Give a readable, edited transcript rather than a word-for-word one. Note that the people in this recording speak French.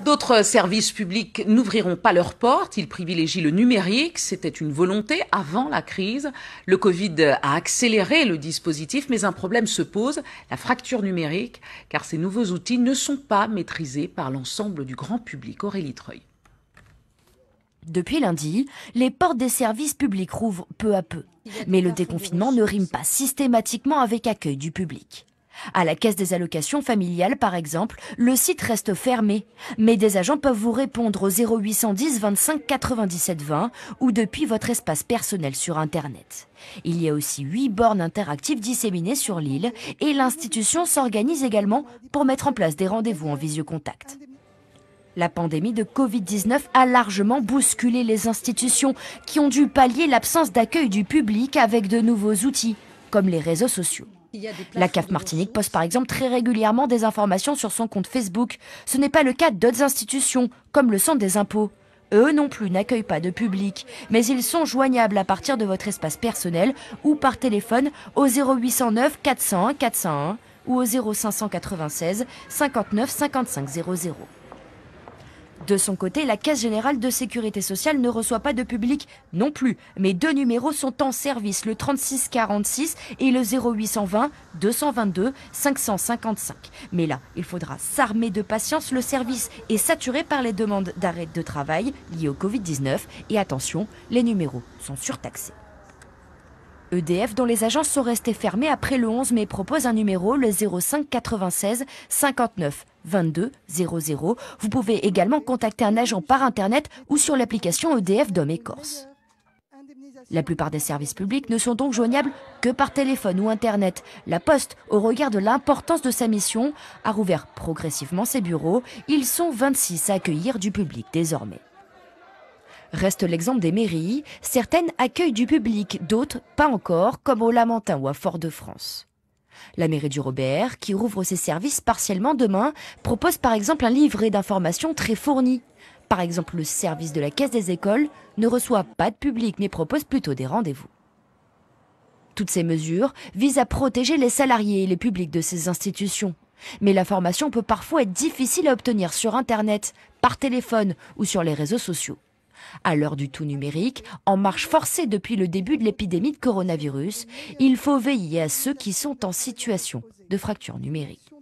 D'autres services publics n'ouvriront pas leurs portes, ils privilégient le numérique, c'était une volonté avant la crise. Le Covid a accéléré le dispositif, mais un problème se pose, la fracture numérique, car ces nouveaux outils ne sont pas maîtrisés par l'ensemble du grand public. Aurélie Treuil. Depuis lundi, les portes des services publics rouvrent peu à peu. Mais le déconfinement ne rime pas systématiquement avec accueil du public. À la caisse des allocations familiales, par exemple, le site reste fermé. Mais des agents peuvent vous répondre au 0810 25 97 20 ou depuis votre espace personnel sur Internet. Il y a aussi 8 bornes interactives disséminées sur l'île et l'institution s'organise également pour mettre en place des rendez-vous en visiocontact. La pandémie de Covid-19 a largement bousculé les institutions qui ont dû pallier l'absence d'accueil du public avec de nouveaux outils, comme les réseaux sociaux. La CAF Martinique poste par exemple très régulièrement des informations sur son compte Facebook. Ce n'est pas le cas d'autres institutions, comme le Centre des impôts. Eux non plus n'accueillent pas de public, mais ils sont joignables à partir de votre espace personnel ou par téléphone au 0809 401 401 ou au 0596 59 55 00. De son côté, la Caisse générale de sécurité sociale ne reçoit pas de public non plus, mais 2 numéros sont en service, le 3646 et le 0820 222 555. Mais là, il faudra s'armer de patience, le service est saturé par les demandes d'arrêt de travail liées au Covid-19 et attention, les numéros sont surtaxés. EDF, dont les agences sont restées fermées après le 11 mai, propose un numéro, le 05 96 59 22 00. Vous pouvez également contacter un agent par Internet ou sur l'application EDF Dom et Corse. La plupart des services publics ne sont donc joignables que par téléphone ou Internet. La Poste, au regard de l'importance de sa mission, a rouvert progressivement ses bureaux. Ils sont 26 à accueillir du public désormais. Reste l'exemple des mairies. Certaines accueillent du public, d'autres pas encore, comme au Lamentin ou à Fort-de-France. La mairie du Robert, qui rouvre ses services partiellement demain, propose par exemple un livret d'informations très fourni. Par exemple, le service de la caisse des écoles ne reçoit pas de public mais propose plutôt des rendez-vous. Toutes ces mesures visent à protéger les salariés et les publics de ces institutions. Mais l'information peut parfois être difficile à obtenir sur Internet, par téléphone ou sur les réseaux sociaux. À l'heure du tout numérique, en marche forcée depuis le début de l'épidémie de coronavirus, il faut veiller à ceux qui sont en situation de fracture numérique.